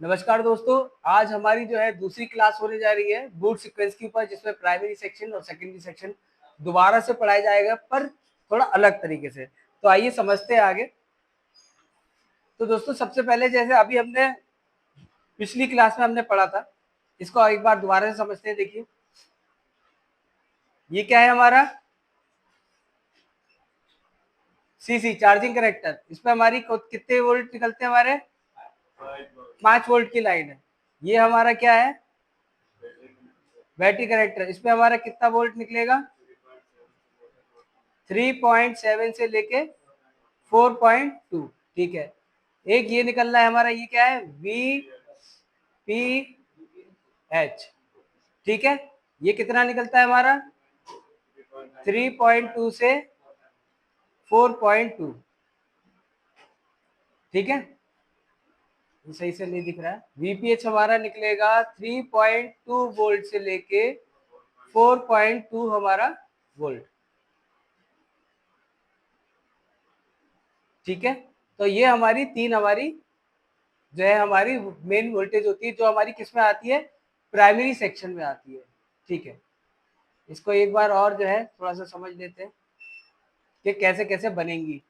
नमस्कार दोस्तों, आज हमारी जो है दूसरी क्लास होने जा रही है बूट सीक्वेंस के ऊपर, जिसमें प्राइमरी सेक्शन और सेकेंडरी सेक्शन दोबारा से पढ़ाया जाएगा, पर थोड़ा अलग तरीके से। तो आइए समझते हैं आगे। तो दोस्तों, सबसे पहले जैसे अभी हमने पिछली क्लास में हमने पढ़ा था, इसको एक बार दोबारा से समझते हैं। देखिए, ये क्या है हमारा सीसी चार्जिंग कनेक्टर। इसमें हमारी कितने वोल्ट निकलते हैं? हमारे 5 वोल्ट की लाइन है। ये हमारा क्या है? Battery connector. इसमें हमारा कितना वोल्ट निकलेगा? 3.7 से लेके 4.2। ठीक है। एक ये निकल रहा है हमारा, ये क्या है? VPH। ठीक है। ये कितना निकलता है हमारा? 3.2 से 4.2। ठीक है, ये सही से नहीं दिख रहा है। VPH हमारा निकलेगा 3.2 वोल्ट से लेके 4.2 हमारा वोल्ट। ठीक है। तो ये हमारी हमारी जो है हमारी मेन वोल्टेज होती है, जो हमारी किस में आती है? प्राइमरी सेक्शन में आती है। ठीक है। इसको एक बार और जो है थोड़ा सा समझ लेते हैं कि कैसे कैसे बनेंगी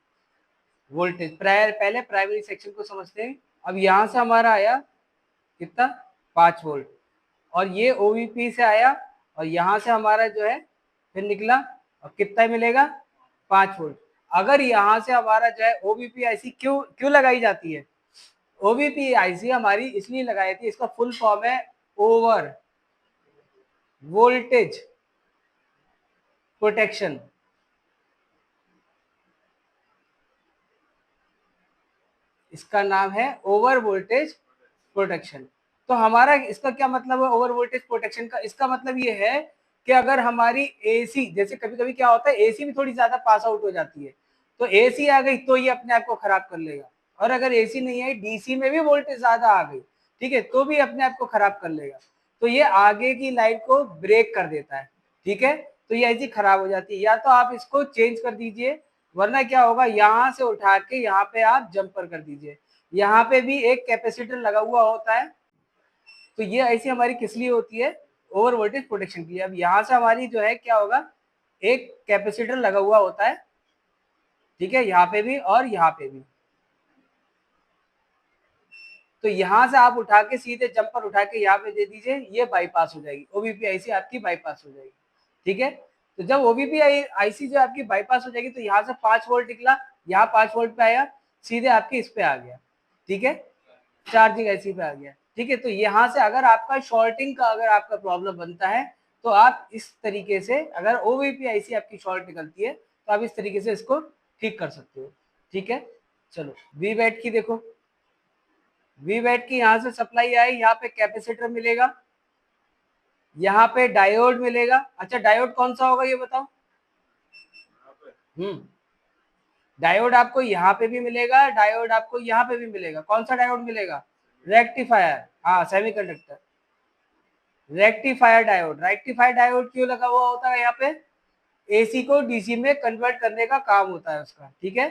वोल्टेज। पहले प्राइमरी सेक्शन को समझते हैं। अब यहाँ से हमारा आया कितना? 5 वोल्ट। और ये OVP से आया, और यहाँ से हमारा जो है फिर निकला, और कितना मिलेगा? 5 वोल्ट। अगर यहाँ से हमारा जो है OVP IC क्यों क्यों लगाई जाती है? OVP IC हमारी इसलिए लगाई थी, इसका फुल फॉर्म है ओवर वोल्टेज प्रोटेक्शन। इसका नाम है ओवर वोल्टेज प्रोटेक्शन। तो हमारा इसका क्या मतलब है ओवर वोल्टेज प्रोटेक्शन का? इसका मतलब ये है कि अगर हमारी एसी, जैसे कभी कभी क्या होता है, एसी भी थोड़ी ज्यादा पास आउट हो जाती है, तो एसी आ गई तो ये अपने आप को खराब कर लेगा। और अगर एसी नहीं आई, डीसी में भी वोल्टेज ज्यादा आ गई, ठीक है, तो भी अपने आप को खराब कर लेगा। तो ये आगे की लाइन को ब्रेक कर देता है। ठीक है। तो ये ऐसी खराब हो जाती है। या तो आप इसको चेंज कर दीजिए, वरना क्या होगा, यहाँ से उठा के यहाँ पे आप जंपर कर दीजिए। यहाँ पे भी एक कैपेसिटर लगा हुआ होता है। तो ये ऐसी हमारी किस लिए होती है? ओवर वोल्टेज प्रोटेक्शन के लिए। अब यहाँ से हमारी जो है क्या होगा, एक कैपेसिटर लगा हुआ होता है। ठीक है, यहाँ पे भी और यहाँ पे भी। तो यहाँ से आप उठा के सीधे जंपर उठा के यहाँ पे दे दीजिए, ये बाईपास हो जाएगी। OVP IC आपकी बाईपास हो जाएगी। ठीक है। तो जब OVP IC जो आपकी बाईपास हो जाएगी, तो यहाँ से 5 वोल्ट निकला, यहाँ 5 वोल्ट पे आया, सीधे आपके इस पे आ गया। ठीक है, चार्जिंग IC पे आ गया। ठीक है। तो यहाँ से अगर आपका शॉर्टिंग का अगर आपका प्रॉब्लम बनता है, तो आप इस तरीके से, अगर OVP IC आपकी शॉर्ट निकलती है, तो आप इस तरीके से इसको ठीक कर सकते हो। ठीक है। चलो, VBAT की देखो। VBAT की यहाँ से सप्लाई आई, यहाँ पे कैपेसिटर मिलेगा, यहाँ पे डायोड मिलेगा। अच्छा, डायोड कौन सा होगा ये बताओ? डायोड आपको यहाँ पे भी मिलेगा, डायोड आपको यहाँ पे भी मिलेगा। कौन सा डायोड मिलेगा? रेक्टिफायर। हाँ, semiconductor rectifier diode. Rectifier diode क्यों लगा हुआ होता है? यहाँ पे एसी को डीसी में कन्वर्ट करने का काम होता है उसका। ठीक है।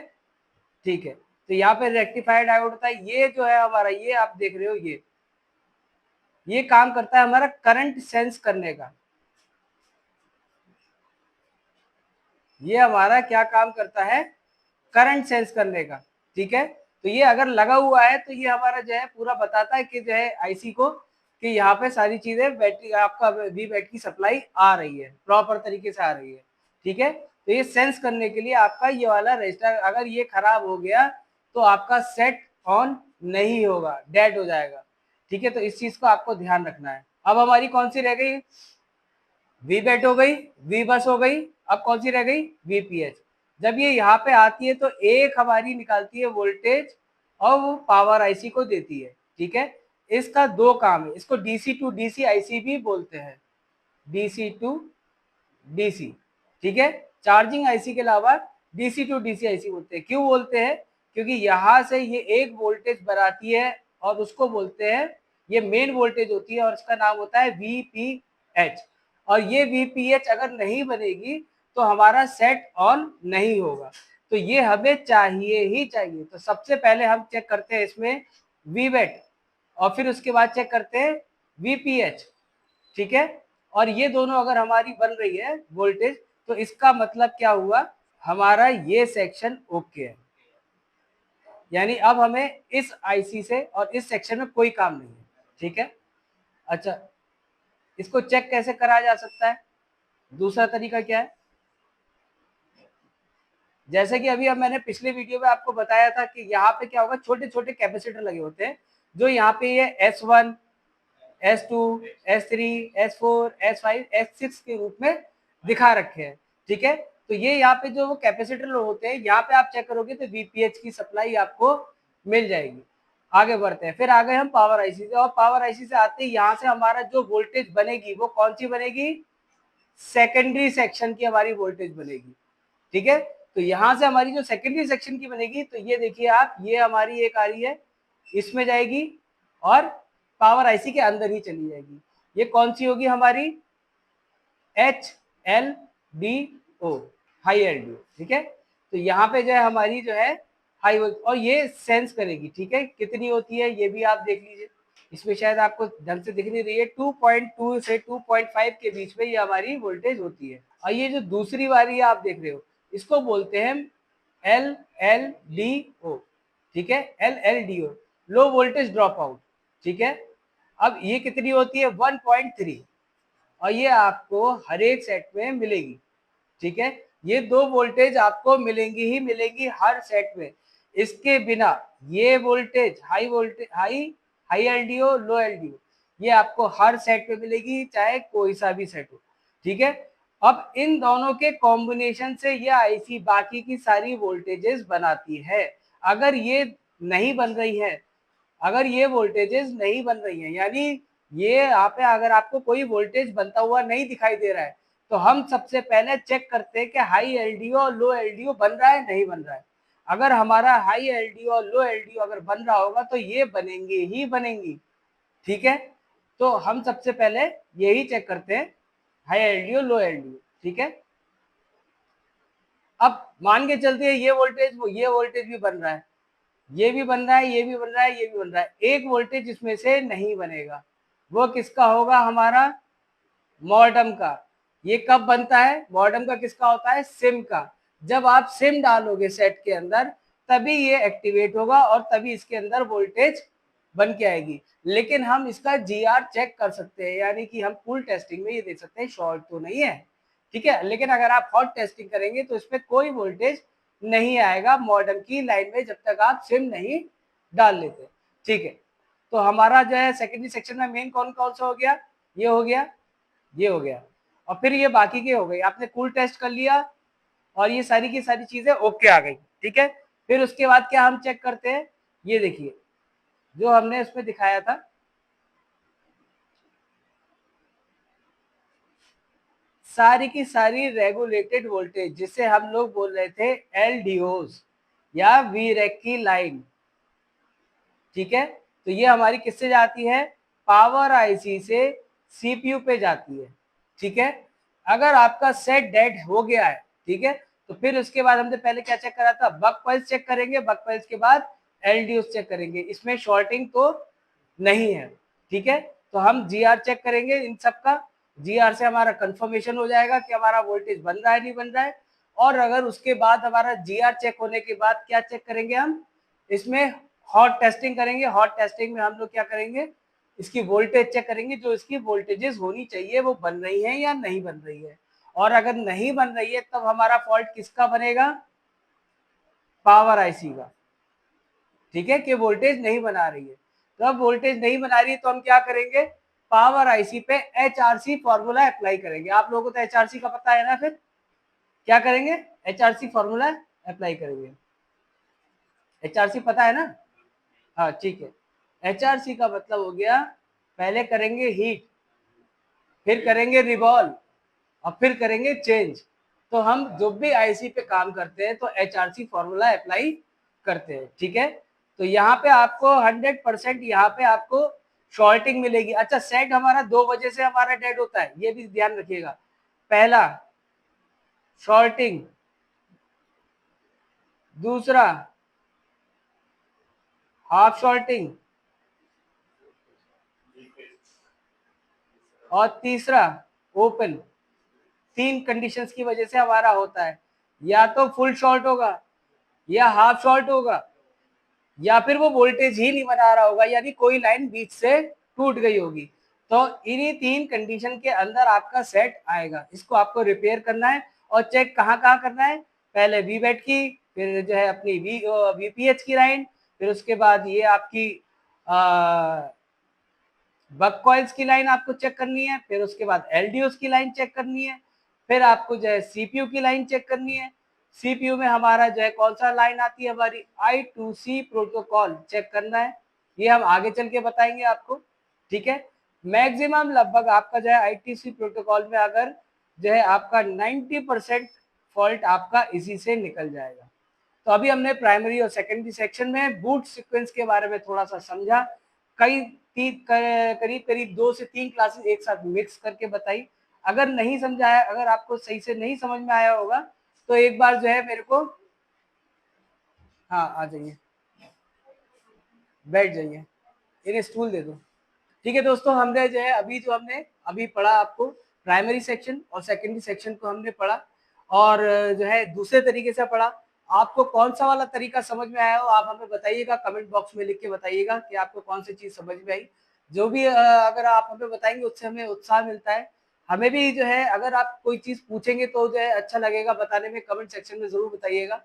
ठीक है। तो यहाँ पे रेक्टिफायर डायोड होता है। ये जो है हमारा, ये आप देख रहे हो, ये काम करता है हमारा करंट सेंस करने का। ये हमारा क्या काम करता है? करंट सेंस करने का। ठीक है। तो ये अगर लगा हुआ है, तो ये हमारा जो है पूरा बताता है कि जो है आईसी को, कि यहाँ पे सारी चीजें, बैटरी आपका VBAT की सप्लाई आ रही है, प्रॉपर तरीके से आ रही है। ठीक है। तो ये सेंस करने के लिए आपका ये वाला रजिस्टर, अगर ये खराब हो गया तो आपका सेट ऑन नहीं होगा, डेड हो जाएगा। ठीक है। तो इस चीज को आपको ध्यान रखना है। अब हमारी कौन सी रह गई? VBAT हो गई, VBUS हो गई। अब कौन सी रह गई? VPH। जब ये यहाँ पे आती है, तो एक हमारी निकालती है वोल्टेज, और वो पावर आईसी को देती है। ठीक है। इसका दो काम है, इसको DC टू DC IC भी बोलते हैं, DC टू DC। ठीक है। चार्जिंग आईसी के अलावा DC टू DC IC बोलते हैं। क्यों बोलते हैं? क्योंकि यहाँ से ये एक वोल्टेज बनाती है, और उसको बोलते हैं, ये मेन वोल्टेज होती है, और इसका नाम होता है VPH। और ये VPH अगर नहीं बनेगी, तो हमारा सेट ऑन नहीं होगा। तो ये हमें चाहिए ही चाहिए। तो सबसे पहले हम चेक करते हैं इसमें VBAT। और फिर उसके बाद चेक करते हैं VPH, ठीक है। और ये दोनों अगर हमारी बन रही है वोल्टेज, तो इसका मतलब क्या हुआ, हमारा ये सेक्शन ओके है, यानी अब हमें इस आईसी से और इस सेक्शन में कोई काम नहीं है, ठीक है। अच्छा, इसको चेक कैसे करा जा सकता है, दूसरा तरीका क्या है, जैसे कि अभी अब मैंने पिछले वीडियो में आपको बताया था कि यहाँ पे क्या होगा, छोटे छोटे कैपेसिटर लगे होते हैं, जो यहाँ पे ये S1, S2, S3, S4, S5, S6 के रूप में दिखा रखे हैं, ठीक है। तो ये यहाँ पे जो कैपेसिटर होते हैं, यहाँ पे आप चेक करोगे तो VPH की सप्लाई आपको मिल जाएगी। आगे बढ़ते हैं, फिर आ गए हम पावर आईसी से, और पावर आईसी से आते ही यहाँ से हमारा जो वोल्टेज बनेगी वो कौन सी बनेगी, सेकेंडरी सेक्शन की हमारी वोल्टेज बनेगी, ठीक है। तो यहां से हमारी जो सेकेंडरी सेक्शन की बनेगी, तो ये देखिए आप, ये हमारी एक आ रही है, इसमें जाएगी और पावर आईसी के अंदर ही चली जाएगी। ये कौन सी होगी हमारी, HLDO, हाई LDO, ठीक है। तो यहाँ पे जो है हमारी जो है हाई, और ये सेंस करेगी, ठीक है, कितनी होती है ये भी आप देख लीजिए, इसमें शायद आपको ढंग से दिख नहीं रही है, 2.2 से 2.5 के बीच में ये हमारी वोल्टेज होती है। और ये जो दूसरी वाली आप देख रहे हो, इसको बोलते हैं LLDO, ठीक है, LLDO, low voltage drop out, ठीक है। अब ये कितनी होती है, 1.3, और ये आपको हर एक सेट में मिलेगी, ठीक है। ये दो वोल्टेज आपको मिलेंगी ही मिलेंगी हर सेट में, इसके बिना ये voltage high voltage high LDO low LDO ये आपको हर सेट में मिलेगी, चाहे कोई सा भी सेट हो, ठीक है। अब इन दोनों के कॉम्बिनेशन से ये आईसी बाकी की सारी वोल्टेजेस बनाती है। अगर ये नहीं बन रही है, अगर ये वोल्टेजेस नहीं बन रही हैं, यानी ये यहाँ पे अगर आपको कोई वोल्टेज बनता हुआ नहीं दिखाई दे रहा है, तो हम सबसे पहले चेक करते हैं कि हाई एलडीओ और लो एलडीओ बन रहा है नहीं बन रहा है। अगर हमारा हाई एलडीओ और लो एलडीओ अगर बन रहा होगा तो ये बनेंगे ही बनेंगी, ठीक है। तो हम सबसे पहले यही चेक करते हैं, हाई एलडीओ लो एलडीओ, ठीक है। अब मान के चलते हैं ये वोल्टेज भी बन रहा है, ये भी बन रहा है, ये भी बन रहा है, ये भी बन रहा है, एक वोल्टेज इसमें से नहीं बनेगा, वो किसका होगा, हमारा मॉडम का। ये कब बनता है, मॉडम का किसका होता है, सिम का। जब आप सिम डालोगे सेट के अंदर, तभी ये एक्टिवेट होगा और तभी इसके अंदर वोल्टेज बन के आएगी। लेकिन हम इसका जीआर चेक कर सकते हैं, यानी कि हम फुल टेस्टिंग में ये देख सकते हैं शॉर्ट तो नहीं है, ठीक है। लेकिन अगर आप हॉट टेस्टिंग करेंगे तो इसमें कोई वोल्टेज नहीं आएगा मॉडम की लाइन में, जब तक आप सिम नहीं डाल लेते, ठीक है। तो हमारा जो है सेकेंडरी सेक्शन में मेन कौन कौन सा हो गया, ये हो गया, ये हो गया, और फिर ये बाकी के हो गए, आपने कूल टेस्ट कर लिया और ये सारी की सारी चीजें ओके आ गई, ठीक है। फिर उसके बाद क्या हम चेक करते हैं, ये देखिए जो हमने उसमें दिखाया था, सारी की सारी रेगुलेटेड वोल्टेज, जिसे हम लोग बोल रहे थे एलडीओज या वीरेक की लाइन, ठीक है। तो ये हमारी किससे जाती है, पावर आईसी से सीपीयू पे जाती है, ठीक है। अगर आपका सेट डेड हो गया है, ठीक है, तो फिर उसके बाद हमने पहले क्या चेक करा था, बक पल्स चेक करेंगे, बक पल्स के बाद एलडीओ चेक करेंगे, इसमें शॉर्टिंग तो नहीं है, ठीक है। तो हम जीआर चेक करेंगे इन सब का, जीआर से हमारा कंफर्मेशन हो जाएगा कि हमारा वोल्टेज बन रहा है नहीं बन रहा है। और अगर उसके बाद हमारा जीआर चेक होने के बाद क्या चेक करेंगे हम, इसमें हॉट टेस्टिंग करेंगे। हॉट टेस्टिंग में हम लोग क्या करेंगे, इसकी वोल्टेज चेक करेंगे, जो इसकी वोल्टेजेस होनी चाहिए वो बन रही है या नहीं बन रही है। और अगर नहीं बन रही है तब हमारा फॉल्ट किसका बनेगा, पावर आईसी का, ठीक है, कि वोल्टेज नहीं बना रही है। तो अब वोल्टेज नहीं बना रही है तो हम क्या करेंगे, पावर आईसी पे एचआरसी फॉर्मूला अप्लाई करेंगे। आप लोगों को तो एचआरसी का पता है ना, फिर क्या करेंगे, एचआरसी फॉर्मूला अप्लाई करेंगे। एचआरसी पता है ना, हाँ ठीक है। एचआरसी का मतलब हो गया, पहले करेंगे हीट, फिर करेंगे रिवॉल्व, और फिर करेंगे चेंज। तो हम जो भी आईसी पे काम करते हैं तो एचआरसी फॉर्मूला अप्लाई करते हैं, ठीक है। तो यहाँ पे आपको 100% यहाँ पे आपको शॉर्टिंग मिलेगी। अच्छा, सेट हमारा 2 वजह से हमारा डेड होता है, ये भी ध्यान रखिएगा। पहला शॉर्टिंग, दूसरा हाफ शॉर्टिंग, और तीसरा ओपन। तीन कंडीशंस की वजह से हमारा होता है, या तो फुल शॉर्ट होगा, या हाफ शॉर्ट होगा, या फिर वो वोल्टेज ही नहीं बना रहा होगा, यानी कोई लाइन बीच से टूट गई होगी। तो इन्हीं तीन कंडीशन के अंदर आपका सेट आएगा। इसको आपको रिपेयर करना है और चेक कहाँ कहाँ करना है, पहले वीबैट की, फिर जो है अपनी वीपीएच की लाइन, फिर उसके बाद ये आपकी बक कॉइल्स की लाइन आपको चेक करनी है, फिर उसके बाद एलडीओस की लाइन चेक करनी है, फिर आपको जो है सीपीयू की लाइन चेक करनी है। सीपीयू में हमारा जो है कौन सा लाइन आती है, हमारी I2C प्रोटोकॉल चेक करना है। ये हम आगे चल के बताएंगे आपको, ठीक है। मैक्सिमम लगभग आपका जो है I2C प्रोटोकॉल में अगर जो है आपका 90% फॉल्ट आपका इसी से निकल जाएगा। तो अभी हमने प्राइमरी और सेकेंडरी सेक्शन में बूट सीक्वेंस के बारे में थोड़ा सा समझा, करीब करीब 2 से 3 क्लासेस एक साथ मिक्स करके बताई। अगर नहीं समझाया, अगर आपको सही से नहीं समझ में आया होगा तो एक बार जो है मेरे को, हाँ आ जाइए, बैठ जाइए, इन्हें स्टूल दे दो। ठीक है दोस्तों, हमने जो है हमने अभी पढ़ा आपको प्राइमरी सेक्शन और सेकेंडरी सेक्शन को हमने पढ़ा, और जो है दूसरे तरीके से पढ़ा। आपको कौन सा वाला तरीका समझ में आया हो आप हमें बताइएगा, कमेंट बॉक्स में लिख के बताइएगा कि आपको कौन सी चीज समझ में आई। जो भी अगर आप हमें बताएंगे उससे हमें उत्साह मिलता है। हमें भी जो है अगर आप कोई चीज पूछेंगे तो जो है अच्छा लगेगा बताने में, कमेंट सेक्शन में जरूर बताइएगा।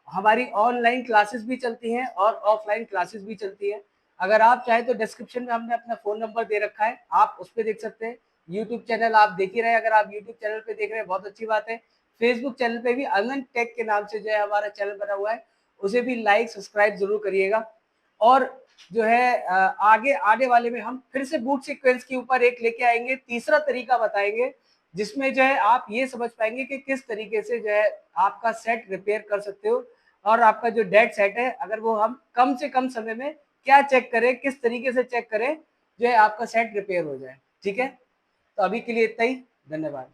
हमारी ऑनलाइन क्लासेस भी चलती हैं और ऑफलाइन क्लासेस भी चलती है। अगर आप चाहें तो डिस्क्रिप्शन में हमने अपना फोन नंबर दे रखा है, आप उस पर देख सकते हैं। यूट्यूब चैनल आप देख ही रहे हैं, अगर आप यूट्यूब चैनल पे देख रहे हैं बहुत अच्छी बात है। फेसबुक चैनल पे भी अनंत टेक के नाम से जो है हमारा चैनल बना हुआ है, उसे भी लाइक सब्सक्राइब जरूर करिएगा। और जो है आगे आने वाले में हम फिर से बूट सीक्वेंस के ऊपर एक लेके आएंगे, तीसरा तरीका बताएंगे, जिसमें जो है आप ये समझ पाएंगे कि किस तरीके से जो है आपका सेट रिपेयर कर सकते हो, और आपका जो डेड सेट है अगर वो हम कम से कम समय में क्या चेक करें, किस तरीके से चेक करें जो है आपका सेट रिपेयर हो जाए। ठीक है, तो अभी के लिए इतना ही, धन्यवाद।